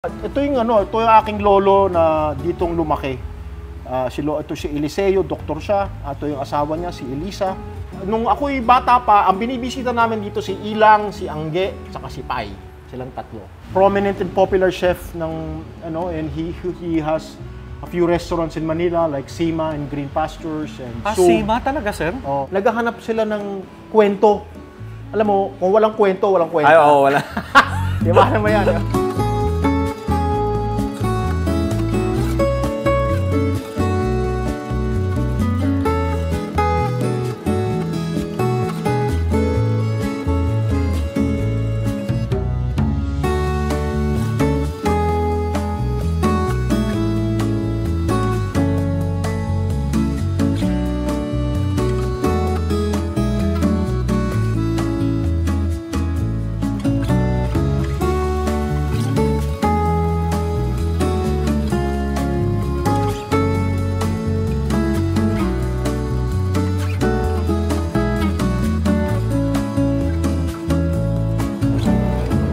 Ito yung aking lolo na ditong lumaki. Ito si Eliseo, doktor siya. Ito yung asawa niya, si Elisa. Nung ako'y bata pa, ang binibisita namin dito si Ilang, si Angge, saka si Pai. Silang tatlo. Prominent and popular chef ng and he has a few restaurants in Manila like Sima and Green Pastures and Sima talaga, sir? Oh, naghahanap sila ng kwento. Alam mo, kung walang kwento, walang kwento. Ay, oo, wala. Di ba naman yan?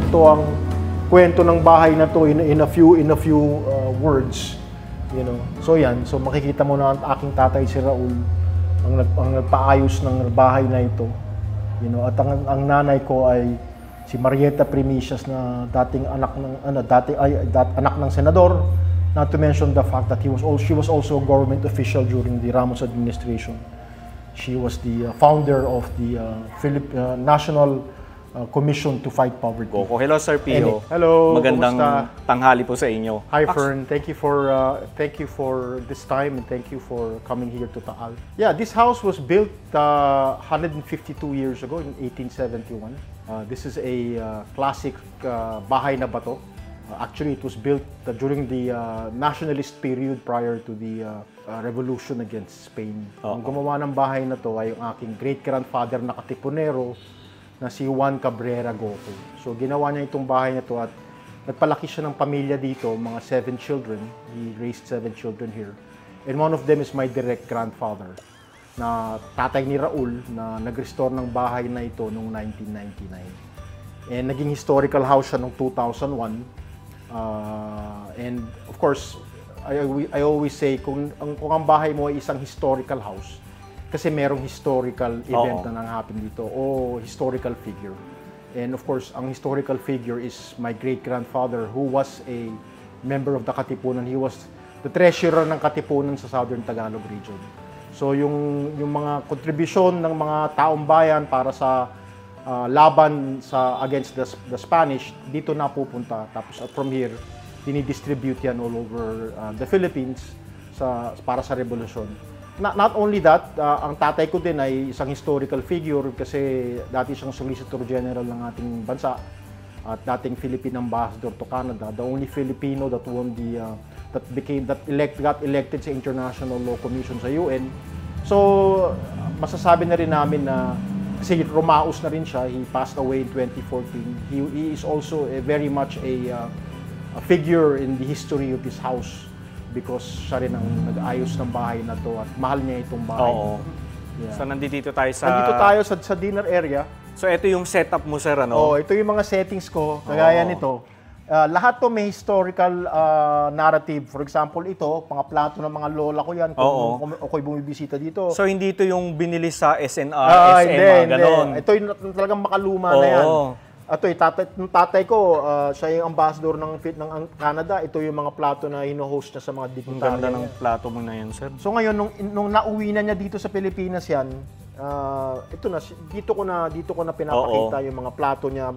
Ito ang kwento ng bahay na to in a few words, So yan, so makikita mo na ang aking tatay si Raul ang nagpaayos ng bahay na ito, At ang nanay ko ay si Marieta Primicias na dating anak ng senador. Not to mention the fact that she was also a government official during the Ramos administration. She was the founder of the National Commission to Fight Poverty. Hello, Sir Pio. Hello. Magandang tanghali po sa inyo. Hi, Fern. Thank you for this time and thank you for coming here to Taal. Yeah, this house was built 152 years ago in 1871. This is a classic bahay na bato. Actually, it was built during the nationalist period prior to the revolution against Spain. Ang gumawa ng bahay na to ay yung aking great-grandfather na katipunero na si Juan Cabrera Goco. So ginawa niya itong bahay na to at nagpalaki siya ng pamilya dito, mga 7 children. He raised 7 children here. And one of them is my direct grandfather, na tatay ni Raul, na nag-restore ng bahay na ito noong 1999. And naging historical house siya noong 2001. And of course, I always say, kung ang bahay mo ay isang historical house, kasi merong historical event na nangyapin dito o historical figure. And of course, ang historical figure is my great-grandfather who was a member of the Katipunan. He was the treasurer ng Katipunan sa Southern Tagalog region. So yung mga kontribusyon ng mga taong bayan para sa laban against the Spanish, dito napupunta. Tapos from here, dinidistribute yan all over the Philippines para sa revolusyon. Not only that, ang tatay ko din ay isang historical figure kasi dati siyang Solicitor General ng ating bansa at dating Philippine Ambassador to Canada, the only Filipino that won got elected sa International Law Commission sa UN. So masasabi na rin namin na kasi Romaus na rin siya, he passed away in 2014. He is also very much a figure in the history of this house. Because siya rin ang nag-ayos ng bahay na to at mahal niya itong bahay. Oo. Yeah. So nandito tayo sa dinner area. So ito yung setup mo, sir, ano? Ito yung mga settings ko, kagaya nito. Lahat to may historical narrative. For example, ito, mga plato ng mga lola ko yan kung ako'y bumibisita dito. So hindi ito yung binili sa SNR, SM, gano'n? Ito yung talagang makaluma na yan. Ito, tatay ko, siya yung ambassador ng Canada. Ito yung mga plato na hino-host niya sa mga dignitary. Ang ganda ng plato mo na yan, sir. So ngayon, nung nauwi na niya dito sa Pilipinas yan, dito ko na pinapakita yung mga plato niya.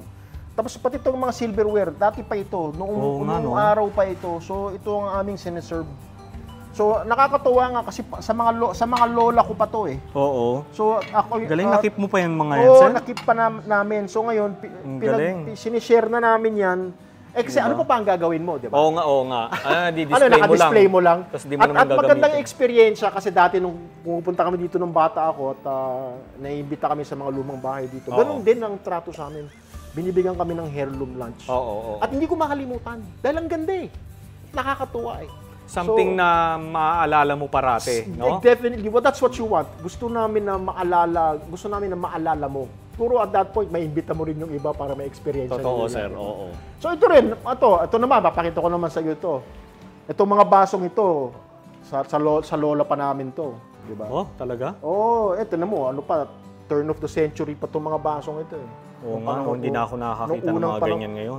Tapos pati itong mga silverware, dati pa ito, noong araw pa ito. So ito ang aming sineserve. So nakakatuwa nga kasi sa mga lola ko pa to eh. Oo. So ako galing, nakip mo pa yung mga yan, sir? nakip pa namin. So ngayon sinishare na namin yan. Kasi ano pa ang gagawin mo, di ba? Oo nga. Naka-display mo lang. Tapos di mo naman gagamitin. At magandang experience kasi dati nung pupunta kami dito nung bata ako at naiimbita kami sa mga lumang bahay dito. Ganun din ang trato sa amin. Binibigyan kami ng heirloom lunch. At hindi ko makalimutan. Dahil ang ganda eh. Nakakatuwa eh. Something na maaalala mo parati, no? Definitely. Well, that's what you want. Gusto namin na maalala mo Puro at that point, may imbita mo rin yung iba para may experience. Totoo, sir. Oo. So ito rin, ito naman, papakita ko naman sa iyo ito. Itong mga basong ito, sa lola pa namin to. Diba? Oh, talaga? Oo, ito na mo, ano pa, turn of the century pa itong mga basong ito. Oo nga, hindi na ako nakakita ng mga ganyan ngayon.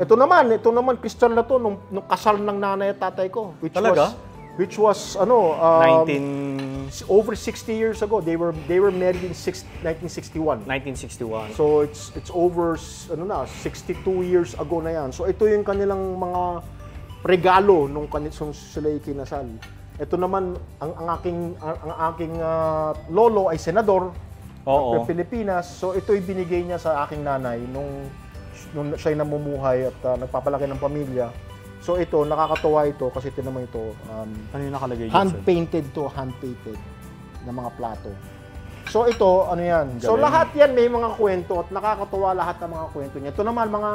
Ito naman, crystal na to, nung kasal ng nanay at tatay ko. Talaga? Which was over 60 years ago. They were married in 1961. 1961. So it's over 62 years ago na yan. So ito yung kanilang mga regalo nung sila kinasal. Ito naman ang aking lolo ay senador ng Pilipinas. So ito'y binigay niya sa aking nanay nung siya'y namumuhay at nagpapalaki ng pamilya. So ito, nakakatuwa ito kasi ito naman ito. Ano yung nakalagay dito? Hand-painted na mga plato. So ito, ano yan? Galing. So lahat yan may mga kwento at nakakatuwa lahat ng mga kwento niya. Ito naman, mga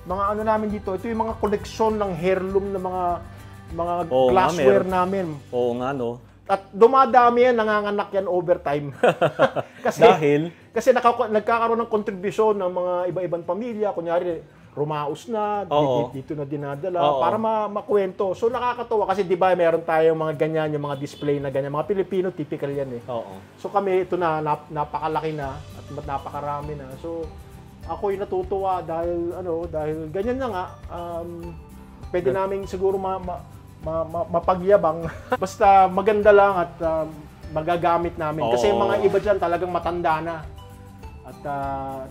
ano namin dito, ito yung mga koleksyon ng heirloom na mga glassware namin. Oo nga, no? At dumadami yan, nanganganak yan over time. Kasi nagkakaroon ng kontribusyon ng mga iba-ibang pamilya. Kunyari, rumaos na, dito na dinadala, para makwento. So nakakatawa kasi di ba meron tayong mga ganyan, yung mga display na ganyan. Mga Pilipino, typical yan eh. So kami, ito na, napakalaki na at napakarami na. So ako'y natutuwa dahil ganyan na nga, pwede namin siguro mapagyabang. Basta maganda lang at magagamit namin. Kasi yung mga iba dyan talagang matanda na. At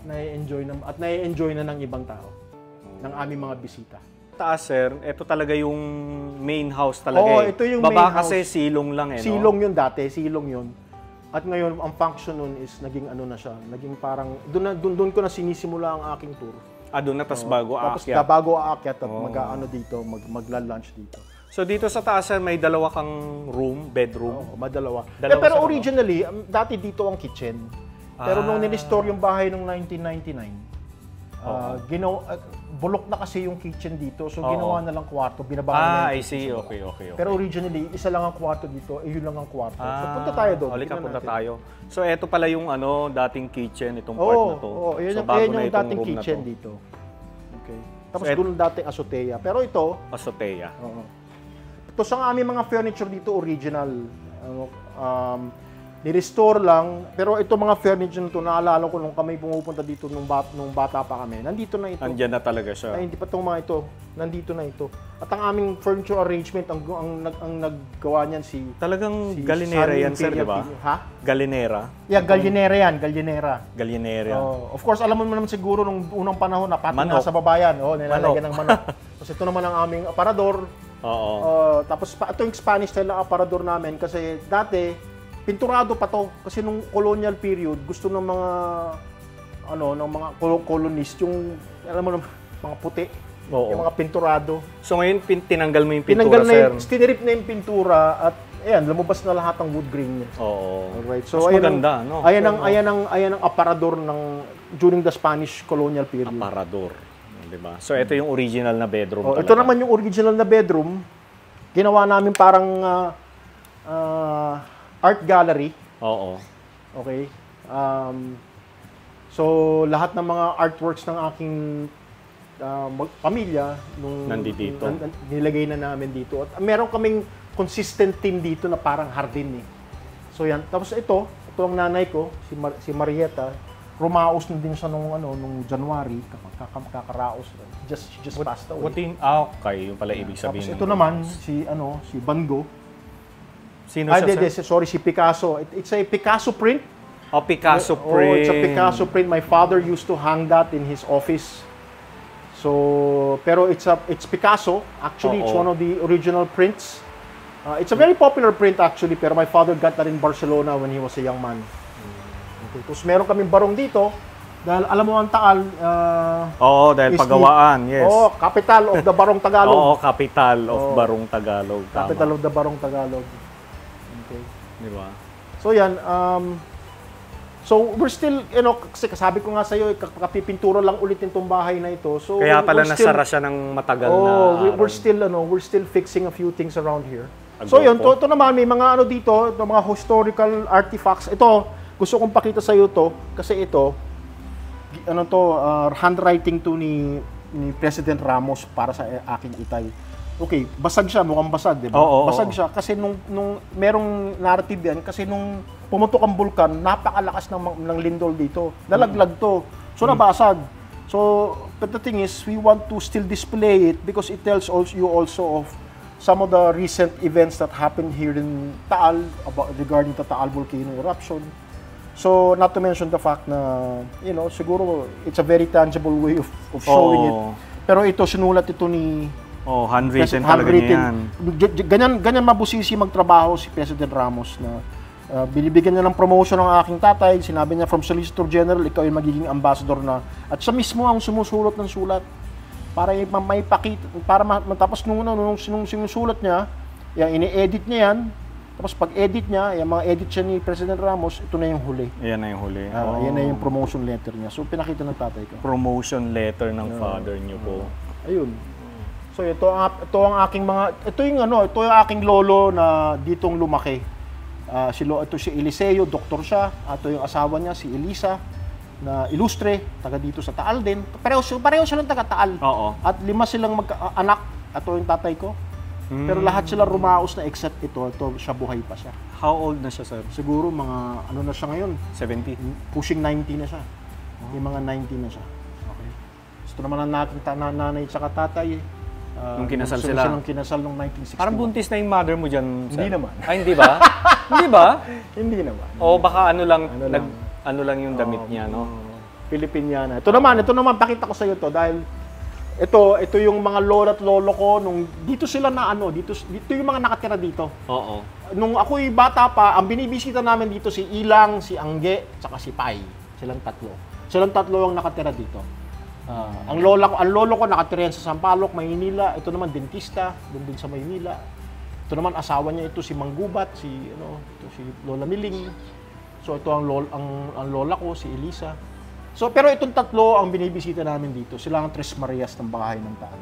nai-enjoy na ng ibang tao, ng aming mga bisita. Taas, sir, ito talaga yung main house talaga. Oo, ito yung Baba main house. kasi silong lang eh, no? Silong yun dati, silong yun. At ngayon, ang function nun is naging ano na siya, naging parang, doon ko na sinisimula ang aking tour. Doon na, tapos bago aakyat. Tapos bago aakyat at magla-lunch dito. So dito sa taas, sir, may dalawa kang bedroom? Oo, madalawa. Pero originally, dati dito ang kitchen. Pero nung nirestore yung bahay noong 1999, bulok na kasi yung kitchen dito, so ginawa na lang kwarto, binabago na I see. Okay. Pero originally, isa lang ang kwarto dito, yun lang ang kwarto. So punta tayo doon. Punta tayo. So eto pala yung dating kitchen, itong part na to. Yun so, yung dating kitchen dito. Okay. Tapos doon dating azotea. Pero ito, azotea. Ito sa aming mga furniture dito, original. Ni-restore lang, pero ito mga furniture nito, naalala ko nung kami pumupunta dito nung bata pa kami. Nandito na ito. Andiyan na talaga siya. Hindi pa itong mga ito. Nandito na ito. At ang aming furniture arrangement, ang naggawa niyan Talagang Gallinera yan, sir, di ba? Ha? Gallinera? Yeah, Gallinera yan. Gallinera. Of course, alam mo naman siguro nung unang panahon na pati na sa babayan. Nilalagyan ng manok. Tapos ito naman ang aming aparador. Tapos ito yung Spanish style na aparador namin kasi dati, pinturado pa to kasi nung colonial period gusto ng mga colonist yung alam mo mga puti, yung mga pinturado. So ngayon tinanggal mo yung pintura, sir. Tinirip na yung pintura at ayan, lumabas na lahat ng wood grain niya. Alright. So maganda, no? Ayan ang aparador ng during the Spanish colonial period. Aparador, 'di ba? So ito yung original na bedroom talaga. Ito naman yung original na bedroom. Ginawa namin parang art gallery. Okay. So lahat ng mga artworks ng aking pamilya nandito. Nilagay na namin dito. At meron kaming consistent team dito na parang hardin eh. So yan. Tapos ito ang nanay ko, si Marieta. Rumaos na din siya nung January, kakaraos. She just passed away. Okay, yung pala ibig sabihin. Tapos ito naman si Bango. Sino siya, sir? Sorry, si Picasso. It's a Picasso print. Picasso print. It's a Picasso print. My father used to hang that in his office. So, pero it's Picasso. Actually, it's one of the original prints. It's a very popular print actually, pero my father got that in Barcelona when he was a young man. Okay. Tapos meron kaming barong dito. Dahil alam mo ang Taal, dahil pagawaan, yes. Capital of the Barong Tagalog. Capital of Barong Tagalog. Capital of the Barong Tagalog. Okay. Di ba? So yan, so we're still, kasi kasabi ko nga sa'yo, kapipintura lang ulit itong bahay na ito. So kaya pala nasara siya ng matagal na we're still fixing a few things around here. So yun, ito naman, may mga dito, mga historical artifacts. Ito, gusto kong pakita sa'yo to, kasi ito ano to, handwriting to ni President Ramos para sa aking itay. Okay, basag siya, mukhang basag, di ba? Basag siya kasi nung merong narrative yan kasi nung pumutok ang bulkan, napakalakas ng lindol dito. Nalaglag to. So nabasag. So, but the thing is, we want to still display it because it tells you also of some of the recent events that happened here in Taal regarding the Taal volcano eruption. So, not to mention the fact na, you know, siguro it's a very tangible way of showing it. Pero ito, sinulat ito ni... handwritten talaga niyan. Ganyan mabusisi magtrabaho si President Ramos na binibigyan niya ng promotion ng aking tatay. Sinabi niya, from Solicitor General, ikaw ay magiging ambassador na. At siya mismo ang sumusulot ng sulat para may pakita, para matapos nung sinusulat niya, ini-edit niya yan. Tapos pag-edit niya, yung mga edit siya ni President Ramos, ito na yung huli. Ayan na yung huli. Yan na yung promotion letter niya. So, pinakita ng tatay ko. Promotion letter ng father niyo po. Ayun. So, ito ang aking ito yung aking lolo na ditong lumaki. Ito si Eliseo, doktor siya. Ito yung asawa niya, si Elisa, na ilustre, taga dito sa Taal din. Pareho silang taga Taal. At 5 silang anak. Ito yung tatay ko. Pero lahat sila rumaos na except ito siya buhay pa siya. How old na siya, sir? Siguro mga ano na siya ngayon? 70? Pushing 90 na siya. Yung mga 90 na siya. Okay. Ito naman ang aking nanay at tatay. Nung kinasal sila? Nung kinasal nung 1961. Parang buntis na yung mother mo dyan, sir? Hindi naman. Ay, hindi ba? Hindi ba? Hindi naman. O baka ano lang yung damit niya, no? Pilipiniana. Ito naman, pakita ko sa iyo to dahil ito yung mga lola at lolo ko nung dito sila na dito yung mga nakatira dito. Nung ako'y bata pa, ang binibisita namin dito si Ilang, si Angge, saka si Pai. Silang tatlo ang nakatira dito. Ang lolo ko nakatira yan sa Sampaloc, Maynila. Ito naman dentista, doon din sa Maynila. Ito naman asawa niya si Manggubat, si Lola Miling. So ito ang lola ko, si Elisa. So, pero itong tatlo ang binibisita namin dito. Sila ang Tres Marias ng bahay ng Taal.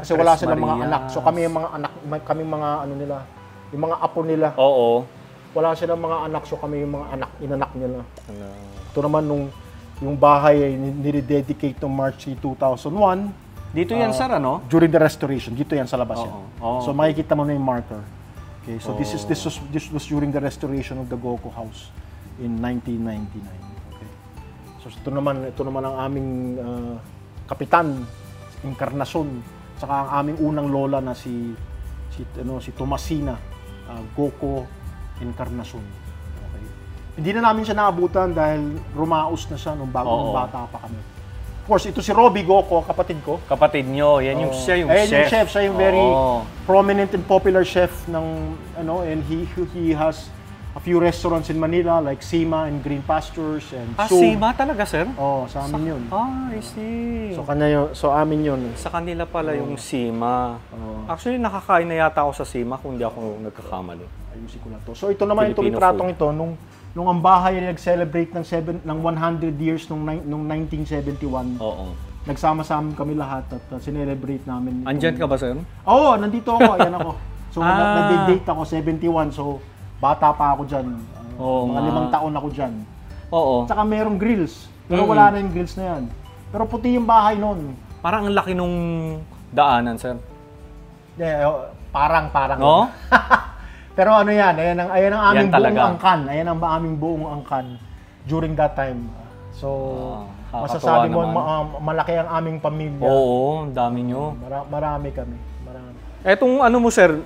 Kasi wala silang mga anak. So kami yung mga anak, kami mga yung mga apo nila. Wala silang mga anak, so kami yung mga inanak nila. Ito naman yung bahay ay nire-dedicate noong March 2001. Dito yan, sir, ano? During the restoration. Dito yan sa labas yan. So makikita mo na yung marker. Okay, so this was during the restoration of the Goco House in 1999. So ito naman ang aming kapitan, Encarnacion, saka ang aming unang lola na si Tomasina, Goco Encarnacion. Okay. Hindi na namin siya naabutan dahil rumaos na siya nung bata pa kami. Of course, ito si Robbie Goco, kapatid ko. Kapatid nyo, yan yung siya yung chef. Siya yung very prominent and popular chef ng and he has a few restaurants in Manila like Sima and Green Pastures and Sima talaga, sir? Sa amin yun. I see. So amin yun. Sa kanila pala yung Sima. Actually, nakakain na yata ako sa Sima kung hindi ako nagkakamali. Ayusin ko na to. So ito naman itong litratong ito, nung ang bahay ay nag-celebrate ng 100 years nung 1971. Nagsama-sama kami lahat at sinelebrate namin. Andyan ka ba, sir? Oo, nandito ako. Ayan ako. So nag-date ako, 71. So bata pa ako dyan. Mga 5 taon ako dyan. Tsaka merong grills. Pero wala na yung grills na yan. Pero puti yung bahay noon. Parang ang laki nung daanan, sir. Parang. No? Pero ano yan, ayan ang aming buong angkan. Ayan ang aming buong angkan during that time. So, masasabi mo, malaki ang aming pamilya. Oo, ang dami nyo. Marami kami. Etong ano mo, sir,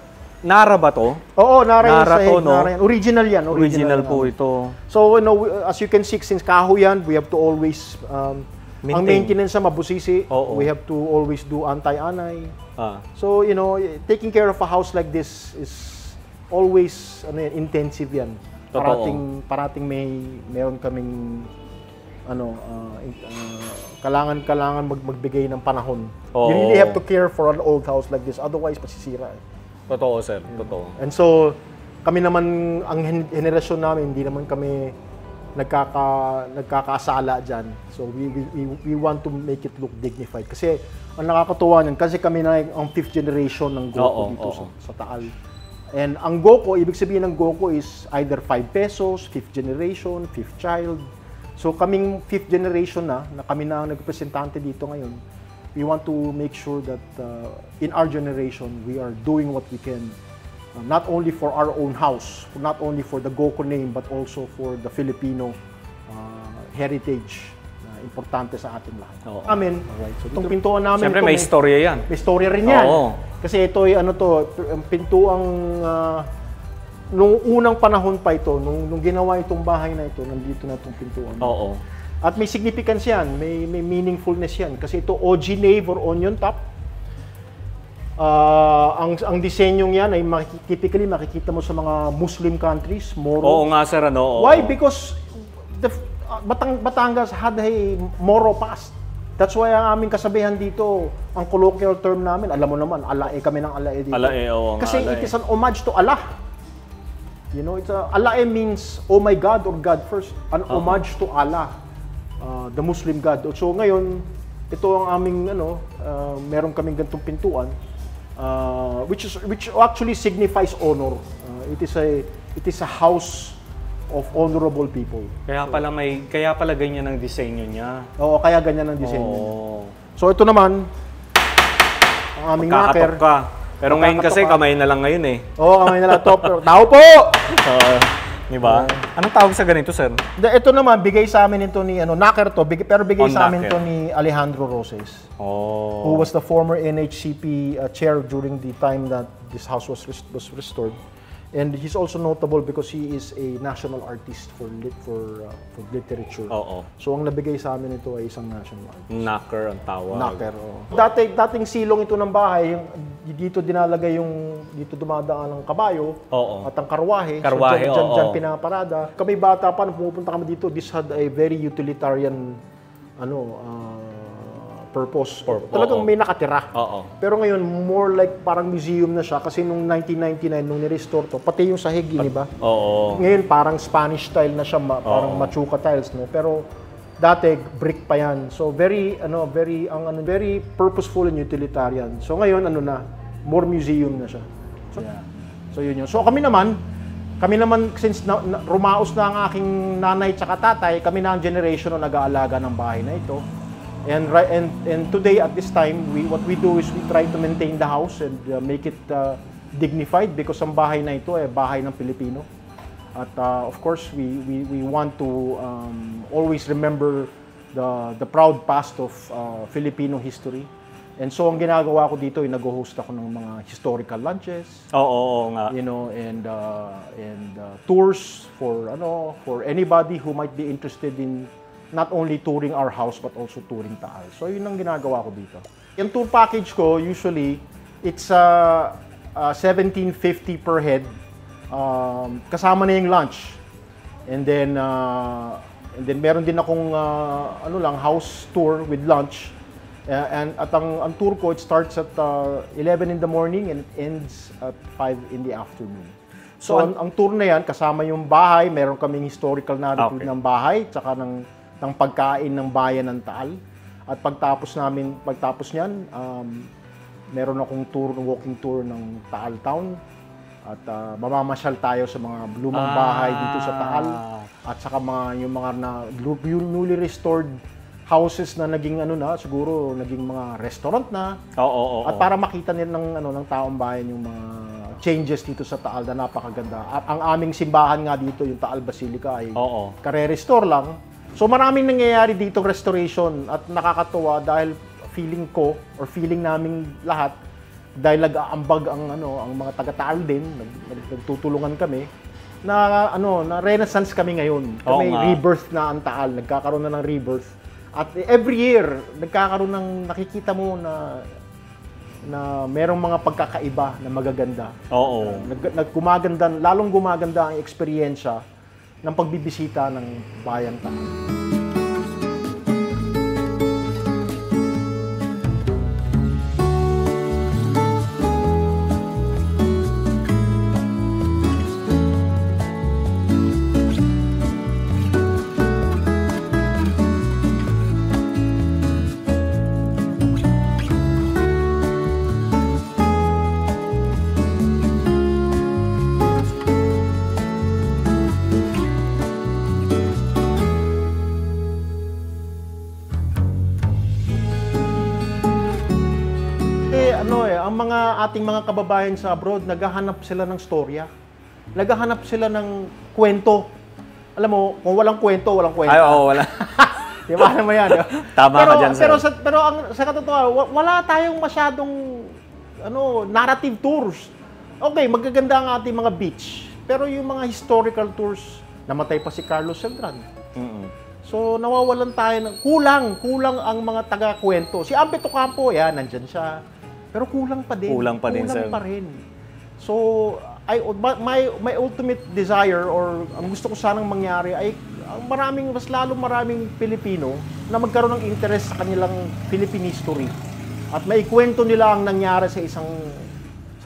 Nara ba to? Oo, Nara to, no? Original yan. Original po ito. So, as you can see, since kahoy yan, we have to always, ang maintenance sa mabusisi, we have to always do anti-anay. So, taking care of a house like this is always intensive yan. Parating meron kaming kailangan magbigay ng panahon. You really have to care for an old house like this, otherwise masisira. Totoo, sir. Totoo. And so, kami naman, ang henerasyon namin, hindi naman kami nagkakasala dyan. So, we want to make it look dignified. Kasi, ang nakakatuwa niyan, kasi kami na ang 5th generation ng Goco dito sa Taal. And ang Goco, ibig sabihin ng Goco is either 5 pesos, 5th generation, 5th child. So kaming fifth generation na kami na ang nagrepresentante dito ngayon, we want to make sure that in our generation, we are doing what we can, not only for our own house, not only for the GoCo name, but also for the Filipino heritage na importante sa ating lahat. Oo. Amin, Alright, so itong pintuan namin, Siyempre ito, may istorya yan. may storya rin yan. Oo. Kasi ito ay pintuang nung unang panahon pa ito, nung ginawa itong bahay na ito, nandito na itong pintuan. Oo. At may significance yan, may meaningfulness yan. Kasi ito OG nave or onion top. Ang disenyong yan ay typically makikita mo sa mga Muslim countries, Moro. Oo nga sir, ano? Oo. Why? Because Batangas had a Moro past. That's why ang aming kasabihan dito, ang colloquial term namin, alam mo naman, alae kami ng alae dito. Alae, oo. Kasi alae. it is an homage to Allah. You know, alae means, oh my God or God first. An homage to Allah, the Muslim God. So ngayon, ito ang aming, meron kaming ganitong pintuan, which actually signifies honor. It is a house of honorable people. Kaya pala ganyan ang disenyo niya. Oo, kaya ganyan ang disenyo. Oo. So ito naman, ang aming knocker. Magkakatok ka. Pero ngayon kasi kamay na lang ngayon eh. Oo, kamay na lang. Tao po! Di ba? Anong tawag sa ganito, sir? Ito naman, bigay sa amin ito ni, knocker to, pero bigay sa amin knocker. ito ni Alejandro Roses. Oh. Who was the former NHCP chair during the time that this house was restored. And he's also notable because he is a national artist for literature. Oo. So ang nabigay sa amin ito ay isang national artist. Knocker ang tawag. Knocker, oo. Dating silong ito ng bahay, dito dinalagay dito dumadaan ang kabayo Oo. at ang karwahe. Karwahe, so dyan oo. pinaparada. Kami bata pa, nung pumupunta kami dito, this had a very utilitarian purpose. Talagang may nakatira. Oo. Pero ngayon, more like parang museum na siya kasi nung 1999, nung ni-restore to, pati yung sahig, di ba? Oo. Ngayon, parang Spanish style na siya, parang machuca tiles, no? Pero dati, brick pa yan. So, very purposeful and utilitarian. So, ngayon, more museum na siya. So, yun yun. So, kami naman, since rumaos na ang aking nanay tsaka tatay, kami na ang generation na nag-aalaga ng bahay na ito. And today at this time, what we do is we try to maintain the house and make it dignified because ang bahay na ito ay bahay ng Pilipino. At of course, we want to always remember the proud past of Filipino history. And so ang ginagawa ko dito ay nag-host ako ng mga historical lunches. Oo nga. You know, and tours for anybody who might be interested in not only touring our house but also touring Taal. So yun ang ginagawa ko dito. Yung tour package ko, usually, it's $17.50 per head. Kasama na yung lunch. And then meron din akong house tour with lunch. At ang tour ko, it starts at 11 in the morning and it ends at 5 in the afternoon. So ang tour na yan, kasama yung bahay, meron kaming historical narrative ng bahay, tsaka ng pagkain ng bayan ng Taal. At pagtapos niyan, meron akong walking tour ng Taal Town. At mamamasyal tayo sa mga lumang bahay dito sa Taal. At saka yung mga newly restored houses na naging siguro naging mga restaurant na. Oo. At para makita nila ng taong bayan yung mga changes dito sa Taal na napakaganda. Ang aming simbahan nga dito, yung Taal Basilica, ay kare-restore lang. So maraming nangyayari dito restoration at nakakatuwa dahil feeling namin lahat dahil nag-aambag ang mga taga-Taal din, nagtutulungan kami na renaissance kami ngayon. Kami rebirth na ang Taal, nagkakaroon na ng rebirth. At every year nagkakaroon nakikita mo na merong mga pagkakaiba na magaganda. Oo. Lalong gumaganda ang eksperyensya ng pagbibisita ng Bayang Taal. ating mga kababayan sa abroad, naghahanap sila ng storya. Naghahanap sila ng kwento. Alam mo, kung walang kwento, walang kwento. Ay, oo, wala. Di ba naman yan? Tama ka dyan, sir. Pero sa katotohanan, wala tayong masyadong narrative tours. Okay, magaganda ang ating mga beach. Pero yung mga historical tours, namatay pa si Carlos Cedran. So, nawawalan tayo ng kulang ang mga taga-kwento. Si Ampeto Campo, yan, nandyan siya. Pero kulang pa din. Kulang pa din, sir. Kulang pa rin. So, my ultimate desire or ang gusto ko sanang mangyari ay mas maraming Pilipino na magkaroon ng interest sa kanilang Philippine history. At maikwento nila ang nangyari sa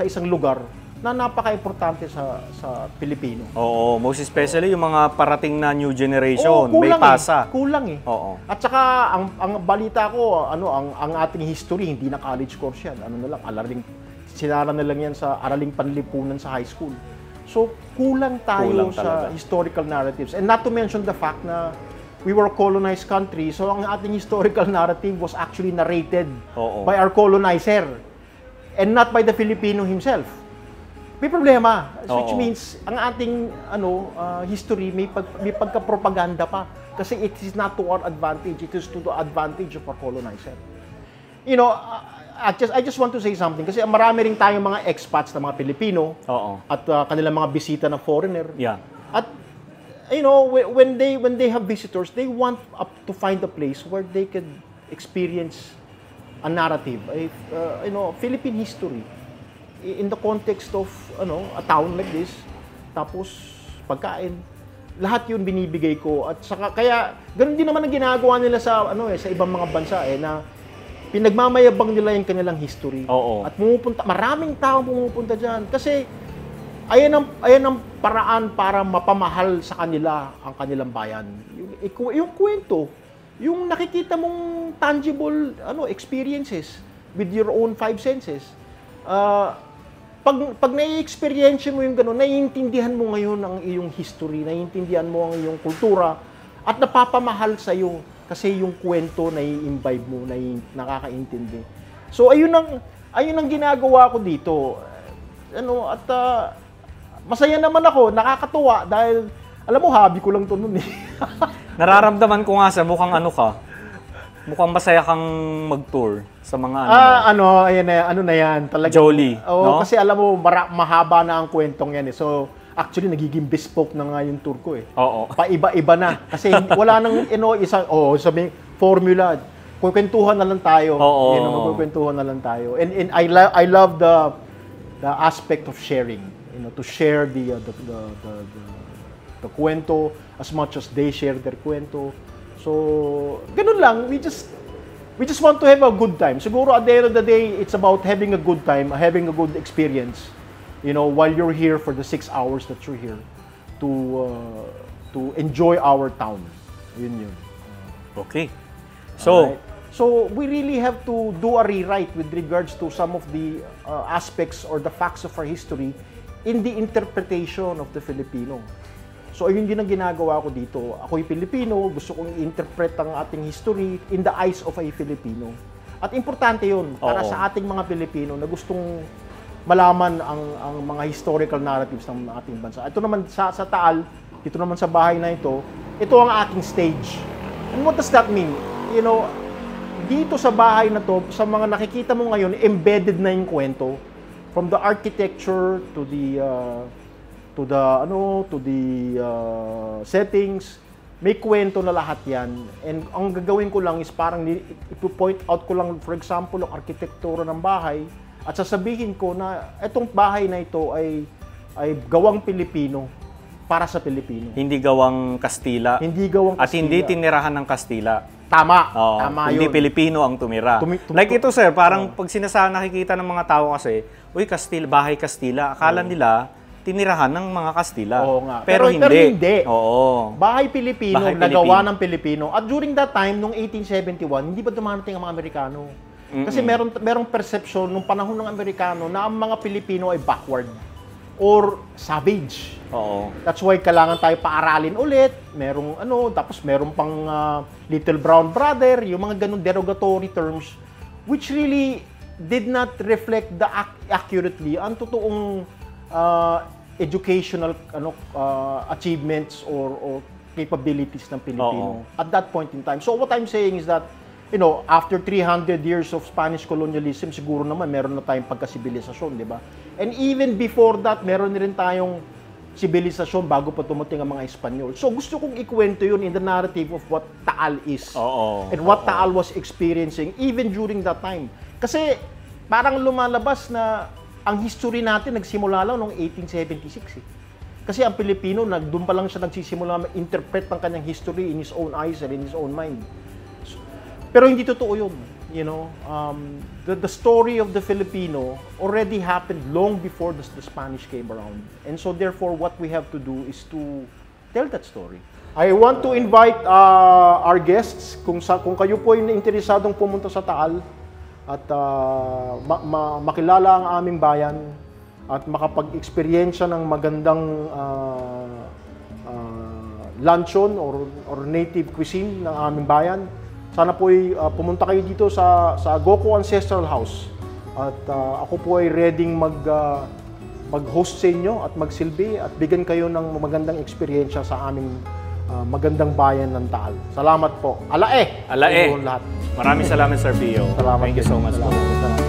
isang lugar na napaka-importante sa Pilipino. Oo, most especially yung mga parating na new generation, Oo, may pasa. Kulang eh. Oo. At saka ang balita ko, ang ating history hindi na college course yan. Sinara na lang yan sa araling panlipunan sa high school. So kulang tayo sa historical narratives. And not to mention the fact na we were a colonized country, so ang ating historical narrative was actually narrated by our colonizer and not by the Filipino himself. May problema, which means ang ating history may pagka-propaganda pa kasi it is not to our advantage, it is to the advantage of our colonizer. You know, I just want to say something kasi marami rin tayong mga expats na mga Pilipino at kanilang mga bisita na foreigner. Yeah. At you know, when they have visitors, they want to find a place where they could experience a narrative, Philippine history in the context of a town like this. Tapos pagkain, lahat 'yun binibigay ko at saka kaya ganoon din naman ang ginagawa nila sa sa ibang mga bansa na pinagmamayabang nila yung kanilang history. At maraming tao pumupunta diyan kasi ayan ang paraan para mapamahal sa kanila ang kanilang bayan. Yung kwento, yung nakikita mong tangible experiences with your own five senses. Pag nai-experience mo yung gano'n, naiintindihan mo ngayon ang iyong history, naiintindihan mo ang iyong kultura at napapamahal sa iyo kasi yung kwento nai-imbibe mo, nakakaintindi. So ayun ang ginagawa ko dito. Masaya naman ako, nakakatuwa dahil alam mo hobby ko lang 'to noon eh. Nararamdaman ko nga sa mukhang mukhang masaya kang mag-tour sa mga ayan na yan, talaga. Jolly, no? Kasi alam mo mahaba na ang kwentong yan eh. So actually nagiging bespoke na nga yung tour ko eh. Paiba-iba na kasi wala nang isang sabi formula. Kukwentuhan na lang tayo. Magkukwentuhan na lang tayo. And I love the aspect of sharing, to share the kwento as much as they share their kwento. So, ganun lang. We just want to have a good time. Siguro at the end of the day, it's about having a good time, having a good experience. While you're here for the 6 hours that you're here, to enjoy our town. Yun. Okay. So we really have to do a rewrite with regards to some of the aspects or the facts of our history in the interpretation of the Filipino. So, ayun din ang ginagawa ko dito. Ako'y Pilipino, gusto kong i-interpret ang ating history in the eyes of a Filipino. At importante yun para sa ating mga Pilipino na gustong malaman ang mga historical narratives ng ating bansa. Ito naman sa Taal, dito naman sa bahay na ito ang aking stage. And what does that mean? Dito sa bahay na to, sa mga nakikita mo ngayon, embedded na yung kwento. From the architecture to the settings, may kwento na lahat yan. And ang gagawin ko lang is parang ipo-point out ko lang, for example, ang arkitektura ng bahay at sasabihin ko na itong bahay na ito ay gawang Pilipino para sa Pilipino. Hindi gawang Kastila. Hindi gawang Kastila. At hindi tinirahan ng Kastila. Tama. Tama yun. Hindi Pilipino ang tumira. Like ito, sir, parang pag nakikita ng mga tao kasi, bahay Kastila. Akala nila, tinirahan ng mga Kastila. Oo nga. Pero hindi. Oo. Bahay Pilipino, nagawa ng Pilipino. At during that time, noong 1871, hindi pa dumarating ang mga Amerikano. Kasi merong perception nung panahon ng Amerikano na ang mga Pilipino ay backward or savage. That's why kailangan tayo paaralin ulit. Merong tapos meron pang little brown brother, yung mga ganun derogatory terms which really did not reflect accurately ang totoong educational achievements or capabilities ng Pilipino at that point in time. So what I'm saying is that, you know, after 300 years of Spanish colonialism, siguro naman meron na tayong pagkasibilisasyon, di ba? And even before that, meron na rin tayong sibilisasyon bago pa tumating ang mga Espanyol. So gusto kong ikwento yun in the narrative of what Taal is. And what Taal was experiencing even during that time. Kasi parang lumalabas na ang history natin nagsimula lang noong 1876 eh. Kasi ang Pilipino, doon pa lang siya nagsisimula ma-interpret ng kanyang history in his own eyes and in his own mind. Pero hindi totoo yun. You know, the story of the Filipino already happened long before the Spanish came around. And so therefore, what we have to do is to tell that story. I want to invite our guests, kung kayo po ay interesadong pumunta sa Taal at makilala ang aming bayan at makapag-eksperyensya ng magandang luncheon or native cuisine ng aming bayan, sana po ay pumunta kayo dito sa Goco Ancestral House. At ako po ay ready mag-host sa inyo at magsilbi at bigyan kayo ng magandang eksperyensya sa aming magandang bayan ng Taal. Salamat po. Alae! Alae! Lahat. Maraming salamat, Sir Pio. Salamat. Thank you so much. Salamat.